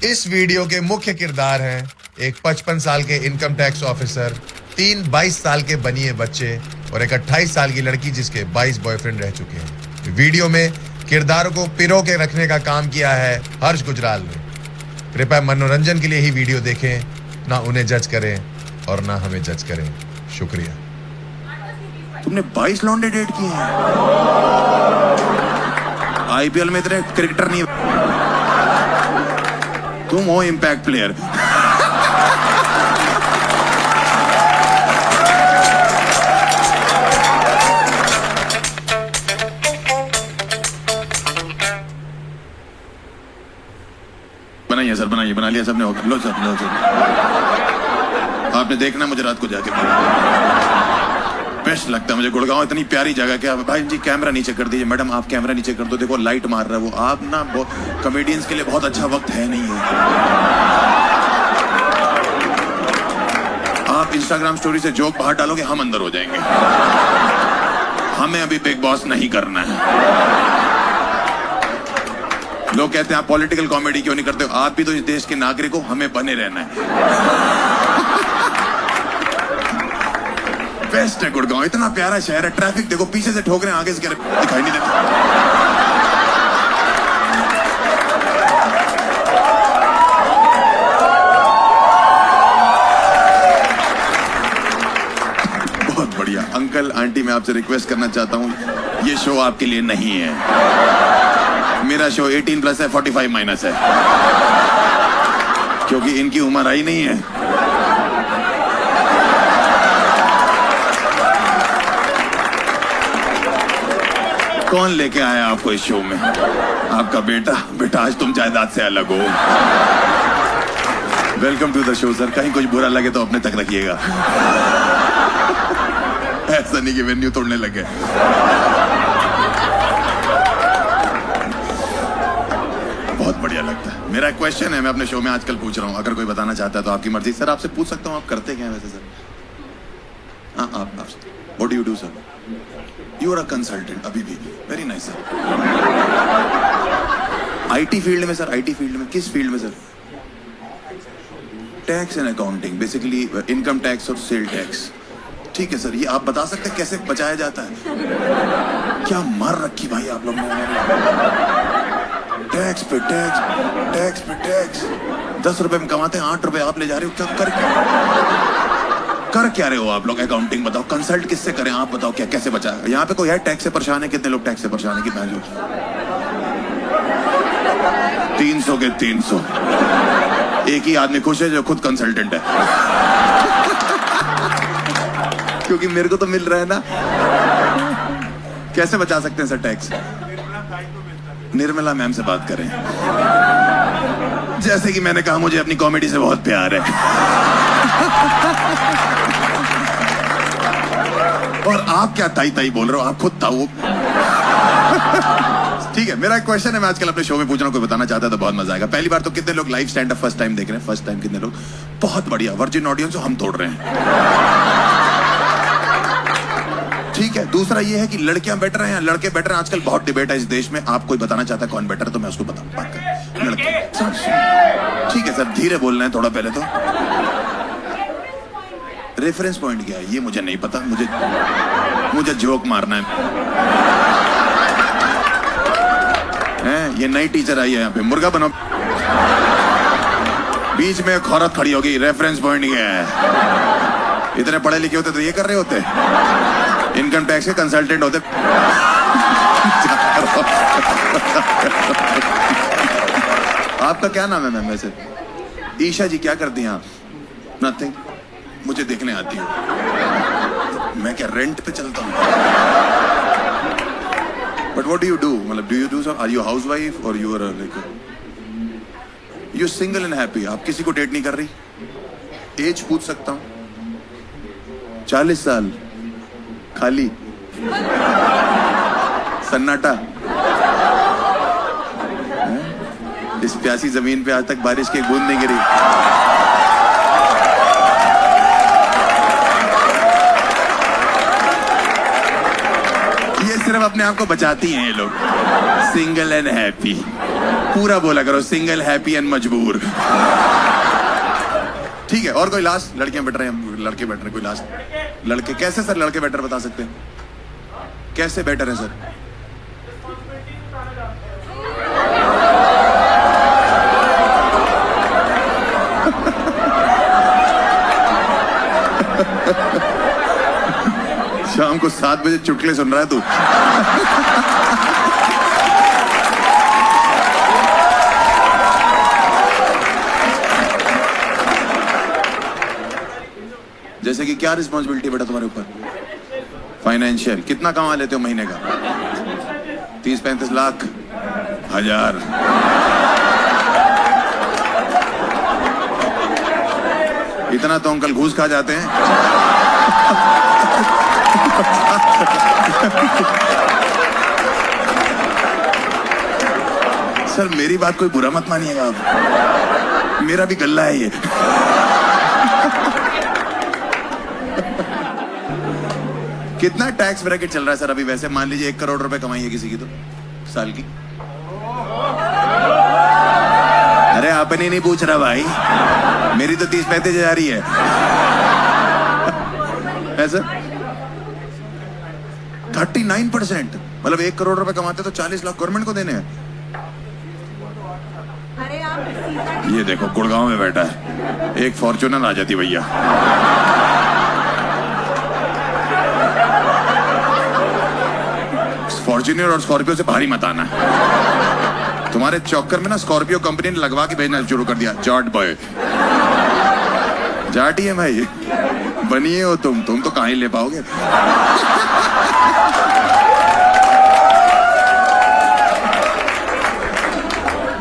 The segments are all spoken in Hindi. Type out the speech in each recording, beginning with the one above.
इस वीडियो के मुख्य किरदार हैं एक 55 साल के इनकम टैक्स ऑफिसर, 3 22 साल के बनिए बच्चे और एक 28 साल की लड़की जिसके 22 बॉयफ्रेंड रह चुके हैं। वीडियो में किरदारों को पिरो के रखने का काम किया है हर्ष गुजराल ने। कृपया मनोरंजन के लिए ही वीडियो देखें, ना उन्हें जज करें और ना हमें जज करें। शुक्रिया। तुमने 22 लौंडे डेट किए हैं? आईपीएल में इतने क्रिकेटर नहीं। तुम हो इम्पैक्ट प्लेयर। बनाइए सर, बनाइए, बना लिया सबने। लो सर, लो सर। आपने देखना मुझे रात को जाके बेस्ट लगता है मुझे। गुड़गांव इतनी प्यारी जगह। क्या भाई जी कैमरा नीचे कर दीजिए। मैडम आप कैमरा नीचे कर दो। देखो लाइट मार रहा है वो। आप ना कॉमेडियंस के लिए बहुत अच्छा वक्त है नहीं है। आप इंस्टाग्राम स्टोरी से जोक बाहर डालोगे, हम अंदर हो जाएंगे। हमें अभी बिग बॉस नहीं करना है। लोग कहते हैं आप पॉलिटिकल कॉमेडी क्यों नहीं करते हो? आप भी तो इस देश के नागरिक हो, हमें बने रहना है। बेस्ट है गुड़गांव, इतना प्यारा शहर है। ट्रैफिक देखो, पीछे से ठोक रहे हैं, आगे से दिखाई नहीं देता। बहुत बढ़िया। अंकल आंटी, मैं आपसे रिक्वेस्ट करना चाहता हूँ, ये शो आपके लिए नहीं है। मेरा शो 18+ है, 45- है, क्योंकि इनकी उम्र आई नहीं है। कौन लेके आया आपको इस शो में? आपका बेटा। बेटा आज तुम जायदाद से अलग हो। Welcome to the show sir. कहीं कुछ बुरा लगे तो अपने तक रखिएगा। ऐसा नहीं कि वेन्यू तोड़ने लगे। बहुत बढ़िया लगता है। मेरा क्वेश्चन है, मैं अपने शो में आजकल पूछ रहा हूँ, अगर कोई बताना चाहता है तो आपकी मर्जी। सर आपसे पूछ सकता हूँ, आप करते क्या हैं वैसे सर? हाँ आप what do you do sir? You are a consultant अभी भी। Very nice sir. IT field में सर? आईटी फील्ड में किस फील्ड में sir? Tax and accounting, basically income tax और सेल टैक्स। ठीक है सर, ये आप बता सकते हैं कैसे बचाया जाता है? क्या मार रखी भाई आप लोग ने। टैक्स पे टैक्स, टैक्स पे टैक्स। 10 रुपए में कमाते हैं, 8 रुपए आप ले जा रहे हो। क्या कर क्या रहे हो आप लोग? अकाउंटिंग बताओ, कंसल्ट किससे करें आप बताओ, क्या कैसे बचाए? यहाँ पे कोई है टैक्स से परेशान है? कितने लोग टैक्स से परेशान है? कितना लोग? 300 के 300। एक ही आदमी खुश है जो खुद कंसल्टेंट है। क्योंकि मेरे को तो मिल रहा है ना। कैसे बचा सकते हैं सर टैक्स? निर्मला मैम से बात करें। जैसे कि मैंने कहा, मुझे अपनी कॉमेडी से बहुत प्यार है। और आप क्या ताई ताई बोल रहे हो? आप खुद ताऊ। ठीक है, मेरा एक क्वेश्चन है, मैं आजकल अपने शो में पूछ रहा हूँ, कोई बताना चाहता है तो बहुत मजा आएगा। पहली बार तो कितने लोग live stand up first time देख रहे हैं? फर्स्ट टाइम कितने लोग? बहुत बढ़िया। वर्जिन ऑडियंस हम तोड़ रहे हैं। ठीक है। दूसरा ये है कि लड़कियां बेटर हैं या लड़के बेटर हैं? आजकल बहुत डिबेट है इस देश में। आप कोई बताना चाहता है कौन बेटर है तो मैं उसको बताऊं। बात कर लड़के। ठीक है सर, धीरे बोलना है थोड़ा। पहले तो रेफरेंस पॉइंट क्या है ये मुझे नहीं पता। मुझे जोक मारना है। ये नई टीचर आई है यहाँ पे, मुर्गा बनो। बीच में एक औरत खड़ी होगी। रेफरेंस पॉइंट क्या है? इतने पढ़े लिखे होते तो ये कर रहे होते? इनकम टैक्स के कंसल्टेंट होते। आपका क्या नाम है मैम वैसे? ईशा जी। क्या करती हैं आप? नथिंग। मुझे देखने आती हो। मैं क्या रेंट पे चलता हूँ? But what do you do? मतलब do you do some? Are you housewife और you are like you single and happy? आप किसी को डेट नहीं कर रही? एज पूछ सकता हूँ? 40 साल खाली? सन्नाटा? इस प्यासी जमीन पे आज तक बारिश की एक बूंद नहीं गिरी। ये सिर्फ अपने आप को बचाती हैं ये लोग। Single and happy. पूरा बोला करो, सिंगल हैप्पी एंड मजबूर। ठीक है, और कोई लास्ट? लड़कियां बेटर हैं, लड़के बेटर हैं, कोई लास्ट? लड़के कैसे सर? लड़के बेटर बता सकते हैं कैसे बेटर है सर? शाम को 7 बजे चुटकुले सुन रहा है तू? जैसे कि क्या रिस्पॉन्सिबिलिटी बेटा तुम्हारे ऊपर? फाइनेंशियल कितना कमा लेते हो महीने का? 30-35 लाख, 1000? इतना तो अंकल घूस खा जाते हैं। सर मेरी बात कोई बुरा मत मानिएगा आप, मेरा भी गल्ला है ये। कितना टैक्स ब्रैकेट चल रहा है सर अभी? वैसे मान लीजिए 1 करोड़ रुपए कमाई है किसी की तो साल की। अरे आपने नहीं पूछ रहा भाई, मेरी तो 30-35 हजार ही है। ऐसा 39%, मतलब 1 करोड़ रुपए कमाते तो 40 लाख गवर्नमेंट को देने हैं। ये देखो गुड़गांव में बैठा है, एक फॉर्च्यूनर आ जाती भैया। फॉर्च्यूनर और स्कॉर्पियो से भारी मत आना। तुम्हारे चौकर में ना स्कॉर्पियो कंपनी ने लगवा के भेजना शुरू कर दिया, जाट बॉय। जाट ही है भाई, बनिए हो तुम तो कहाँ ही ले पाओगे।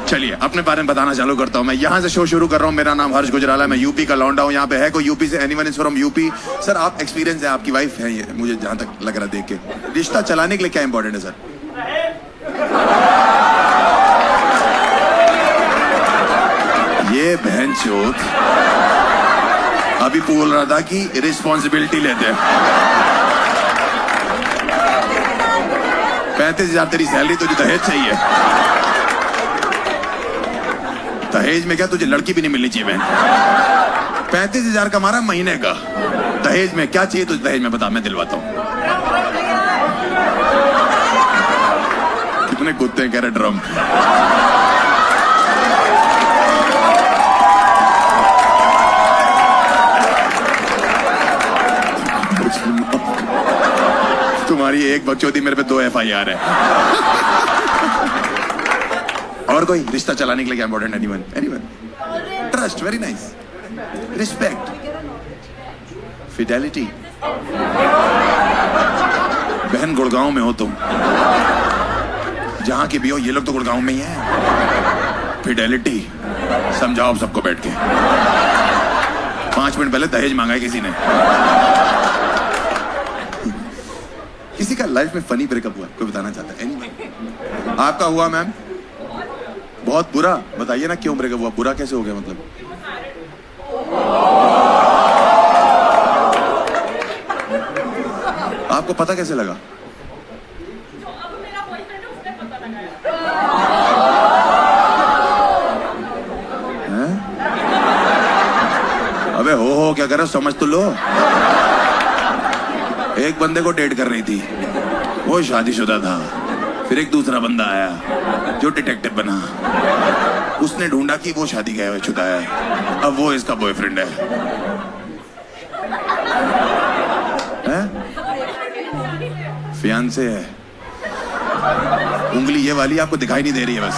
चलिए अपने बारे में बताना चालू करता हूं। मैं यहां से शो शुरू कर रहा हूं। मेरा नाम हर्ष गुजराला है, मैं यूपी का लौंडा हूं। यहाँ पे है कोई यूपी से? Anyone is from UP? Sir आप एक्सपीरियंस है, आपकी वाइफ है ये, मुझे जहां तक लग रहा है देख के। रिश्ता चलाने के लिए क्या इंपॉर्टेंट है सर? ये बहन चोद अभी बोल रहा था कि रिस्पॉन्सिबिलिटी लेते हैं। 35,000 तेरी सैलरी, तुझे दहेज चाहिए? दहेज में क्या तुझे लड़की भी नहीं मिलनी चाहिए बहन? 35,000 कमा रहा महीने का, दहेज में क्या चाहिए तुझे? दहेज में बता, मैं दिलवाता हूं। कितने कुत्ते हैं कह रहे ड्रम। तुम्हारी एक बकचोदी, मेरे पे 2 FIR है। और कोई रिश्ता चलाने के लिए क्या important? Anyone? Trust, very nice. Respect, Fidelity. बहन गुड़गांव में हो तुम, जहां की भी हो, ये लोग तो गुड़गांव में ही हैं। फिडेलिटी समझाओ अब सबको बैठ के। 5 मिनट पहले दहेज मांगा है किसी ने। किसी का लाइफ में फनी ब्रेकअप हुआ, कोई बताना चाहता है? एनीवन? आपका हुआ मैम? बहुत बुरा? बताइए ना क्यों ब्रेकअप हुआ, बुरा कैसे हो गया मतलब? आपको पता कैसे लगा? हैं? अबे हो क्या कर रहे हो, समझ तो लो। एक बंदे को डेट कर रही थी, वो शादीशुदा था। फिर एक दूसरा बंदा आया जो डिटेक्टिव बना, उसने ढूंढा कि वो शादी गया हुआ शुदा है, अब वो इसका बॉयफ्रेंड है। फियांसे है। उंगली ये वाली आपको दिखाई नहीं दे रही है बस।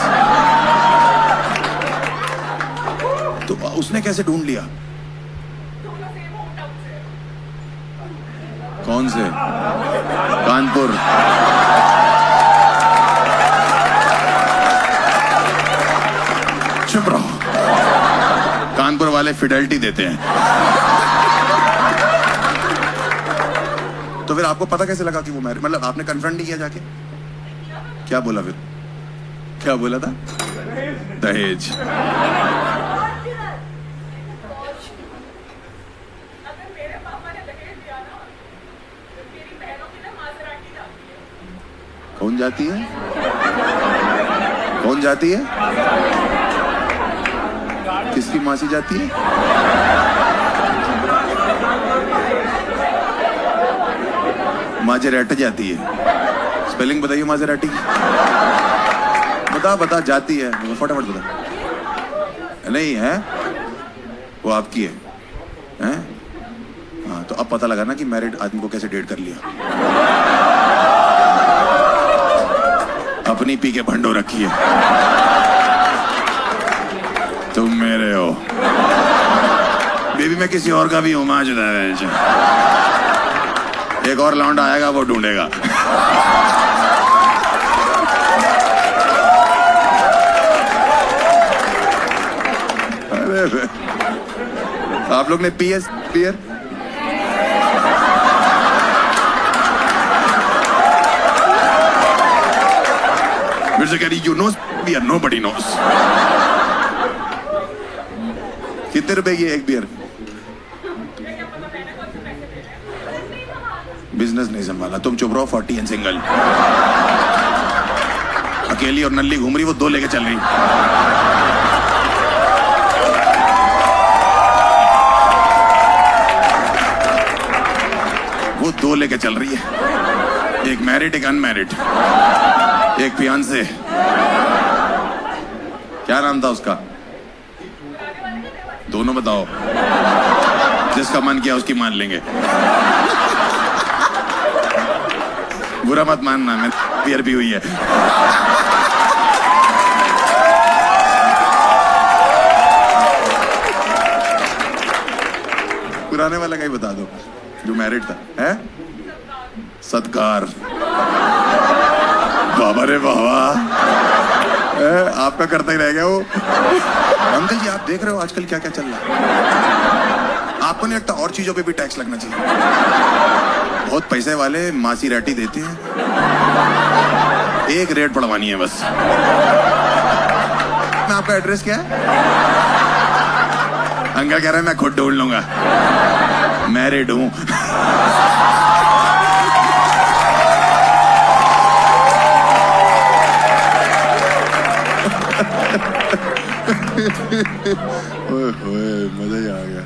तो उसने कैसे ढूंढ लिया? कौन से? कानपुर। चुप रहो, कानपुर वाले फिडेलिटी देते हैं। तो फिर आपको पता कैसे लगा कि वो मैरिड? मतलब आपने कन्फ्रंट नहीं किया जाके? क्या बोला फिर? क्या बोला था? दहेज। कौन जाती है? कौन जाती है? किसकी मासी जाती है? माजेराटी जाती है। स्पेलिंग बताइए माजेराटी की। बता जाती है, फटाफट बता। नहीं है, वो आपकी है, हैं? हाँ, तो अब पता लगा ना कि मैरिड आदमी को कैसे डेट कर लिया। अपनी पी के भंडो रखी है। तुम मेरे हो बेबी, मैं किसी और का भी हूं। मां जुदा है, एक और लौंडा आएगा, वो ढूंढेगा। अरे आप लोग ने PS beer? You know beer, nobody knows. कितने रुपए की एक बियर? बिजनेस नहीं संभाला, तुम चुप रहो। 40 एंड सिंगल, अकेली और नल्ली घूम रही, वो 2 लेके चल रही। वो 2 लेके चल रही है, एक मैरिड एक अनमैरिड, एक फियांसे। क्या नाम था उसका? दोनों बताओ, जिसका मन किया उसकी मान लेंगे। बुरा मत मानना, मैं बियर भी हुई है। पुराने वाला का ही बता दो, जो मैरिड था। है सत्कार। बाबा रे बाबा, आपका करता ही रह गया वो। अंकल जी, आप देख रहे हो आजकल क्या क्या चल रहा है। आपको नहीं लगता और चीजों पे भी टैक्स लगना चाहिए? बहुत पैसे वाले मासी राटी देते हैं, एक रेट पड़वानी है बस। मैं आपका एड्रेस क्या है? अंकल कह रहा है मैं खुद ढूंढ लूंगा, मैरिड हूं। ओए मजा ही आ गया।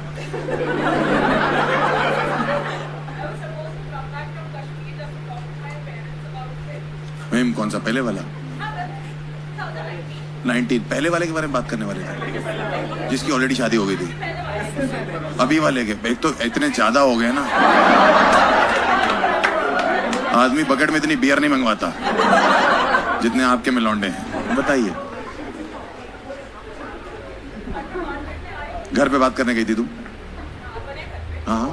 मैम कौन सा? पहले वाला 19 पहले वाले के बारे में बात करने वाले थे, जिसकी ऑलरेडी शादी हो गई थी। अभी वाले के एक तो इतने ज्यादा हो गए ना, आदमी बकेट में इतनी बियर नहीं मंगवाता जितने आपके में लौंडे हैं। बताइए, घर पे बात करने गई थी तुम? हाँ,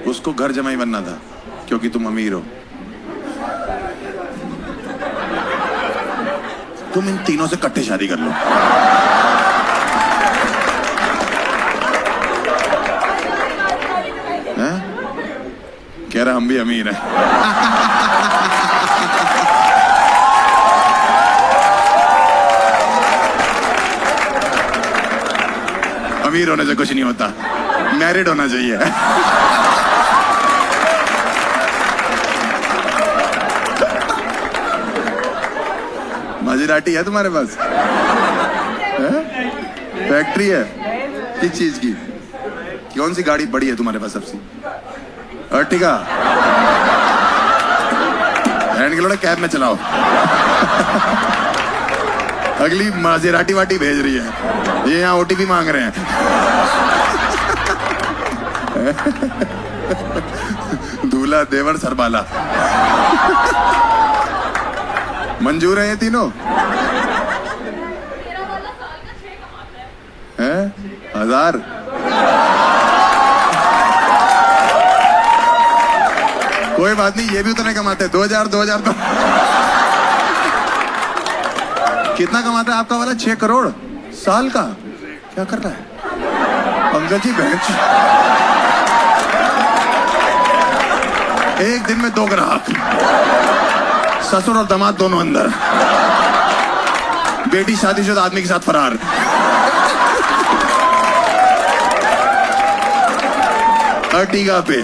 उसको घर जमाई बनना था क्योंकि तुम अमीर हो। तुम इन तीनों से इकट्ठे शादी कर लो। हैं? कह रहा हम भी अमीर हैं। अमीर होने से कुछ नहीं होता, मैरिड होना चाहिए। माजेराटी है तुम्हारे पास? फैक्ट्री है? किस चीज की? कौन सी गाड़ी बड़ी है तुम्हारे पास सबसे? अर्टिगा? हैंड के लोड़े कैब में चलाओ। अगली माजेराटी वाटी भेज रही है, ये यहाँ ओटीपी मांग रहे हैं। दूल्हा देवर सरबाला। मंजूर है ये तीनों? हैं? 1000? कोई बात नहीं, ये भी उतने कमाते। 2000 तो कितना कमाता है आपका वाला? 6 करोड़ साल का। क्या कर रहा है अंकल जी? बेंच एक दिन में 2 ग्राहक, ससुर और दामाद दोनों अंदर, बेटी शादीशुदा आदमी के साथ फरार। अर्टिगा पे।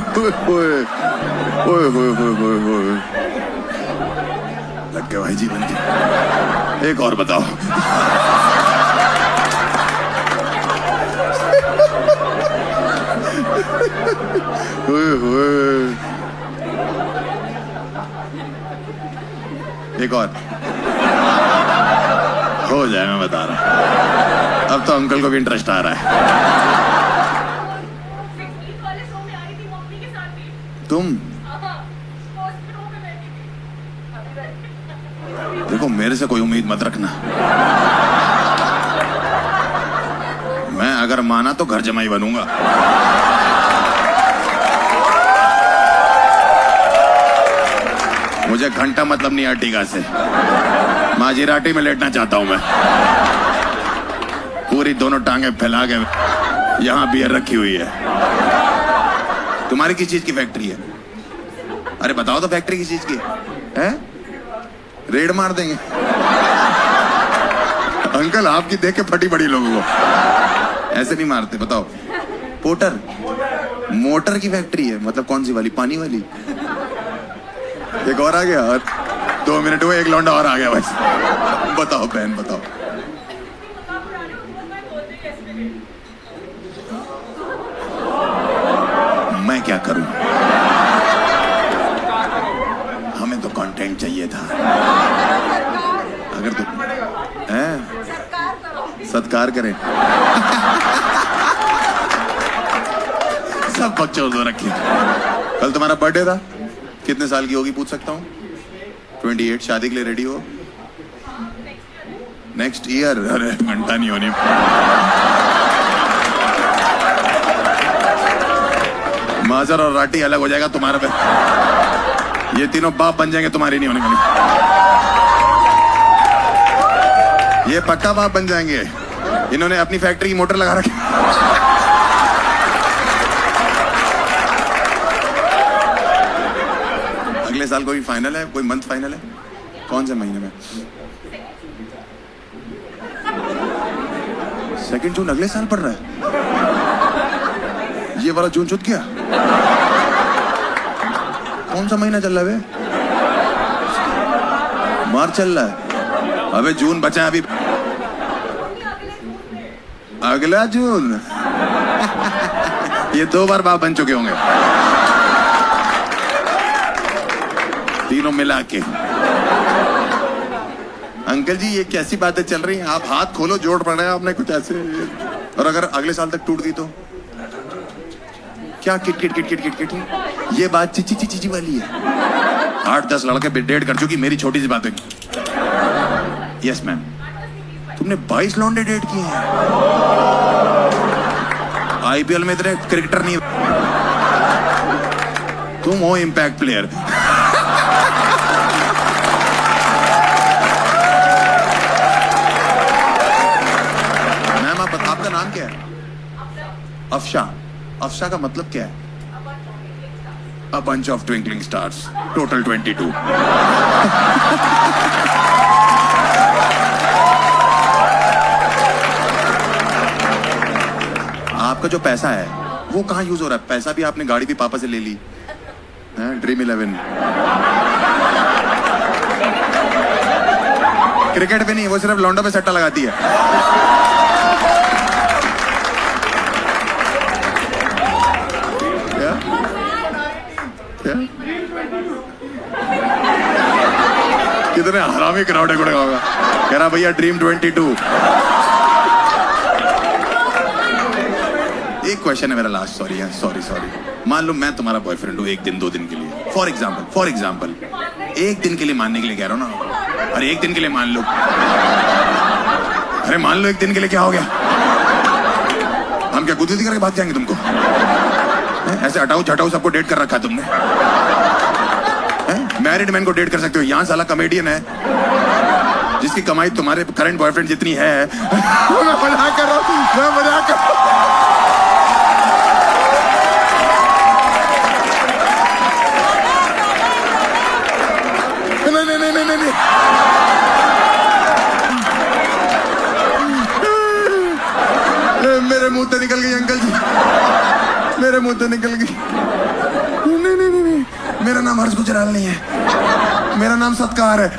ओए ओए ओए ओए ओए, लग गया भाई जीवन की। एक और बताओ। ओए ओए, एक और हो जाए, मैं बता रहा। अब तो अंकल को भी इंटरेस्ट आ रहा है। तुम देखो, मेरे से कोई उम्मीद मत रखना। मैं अगर माना तो घर जमाई बनूंगा। मुझे घंटा मतलब नहीं अर्टिगा से। माजीराटी में लेटना चाहता हूं मैं। पूरी दोनों टांगे फैला के यहां बियर रखी हुई है। तुम्हारी किस चीज की फैक्ट्री है? अरे बताओ तो, फैक्ट्री किस चीज की है? रेड मार देंगे। अंकल आपकी देख के फटी पड़ी लोगों को। ऐसे नहीं मारते, बताओ। पोटर, मोटर की फैक्ट्री है, मतलब कौन सी वाली? पानी वाली। एक और आ गया, और 2 मिनट हुए, एक लौंडा और आ गया बस। बताओ बहन, बताओ। मैं क्या करूं? हमें तो कंटेंट चाहिए था। अगर तुम सत्कार करें। सब बकचोद हो रखे। कल तुम्हारा बर्थडे था, कितने साल की होगी पूछ सकता हूँ? 28। शादी के लिए रेडी हो? Next year. अरे घंटा नहीं होनी। माजर और राटी अलग हो जाएगा तुम्हारा पे। ये तीनों बाप बन जाएंगे, तुम्हारी नहीं होने वाली। ये पक्का बाप बन जाएंगे। इन्होंने अपनी फैक्ट्री की मोटर लगा रखी। अगले साल कोई फाइनल है? कोई मंथ फाइनल है? कौन से महीने में? 2 जून अगले साल पड़ रहा है। ये वाला जून छूट गया। कौन सा महीना चल रहा है? मार्च चल रहा है। अबे जून बचा है अभी। अगला जून। ये 2 बार बाप बन चुके होंगे तीनों मिला के। अंकल जी ये कैसी बातें चल रही हैं? आप हाथ खोलो, जोड़ पड़ रहे हैं आपने कुछ ऐसे। और अगर अगले साल तक टूट गई तो क्या? Kit kit kit kit kit kit. ये बात चिची चिची चिची वाली है। 8-10 लड़के डेट कर चुकी, मेरी छोटी सी बात है। Yes ma'am. तुमने 22 लौंडे डेट किए हैं? आईपीएल में इतने क्रिकेटर नहीं। तुम हो इम्पैक्ट प्लेयर। मैम आपका नाम क्या है? अफशा। अफशा का मतलब क्या है? A bunch of twinkling stars. Total 22. आपका जो पैसा है वो कहाँ यूज हो रहा है? पैसा भी आपने गाड़ी भी पापा से ले ली, ड्रीम 11। क्रिकेट पे नहीं, वो सिर्फ लौंडा पे सट्टा लगाती है। क्या? क्या? कितने हरामी क्राउड है गुड़गांव का। कह रहा भैया ड्रीम 22। एक क्वेश्चन है मेरा लास्ट। सॉरी। मान लो मैं तुम्हारा बॉयफ्रेंड हूँ 1 दिन 2 दिन के लिए, फॉर एग्जाम्पल 1 दिन के लिए मानने के लिए कह रहा हूँ ना। अरे 1 दिन के लिए मान लो। अरे मान लो 1 दिन के लिए क्या हो गया? हम क्या गुदगुदी करके भाग जाएंगे तुमको? ऐसे हटाऊ छटाऊ सबको डेट कर रखा तुमने। मैरिड मैन को डेट कर सकते हो, यहाँ साला कॉमेडियन है जिसकी कमाई तुम्हारे करंट बॉयफ्रेंड जितनी है। मैं मजाक कर रहा हूँ। नहीं। मुंह से निकल गई अंकल जी, मेरे मुंह से निकल गई। नहीं नहीं नहीं नहीं, मेरा नाम हर्ष गुजराल नहीं है, मेरा नाम सत्कार है।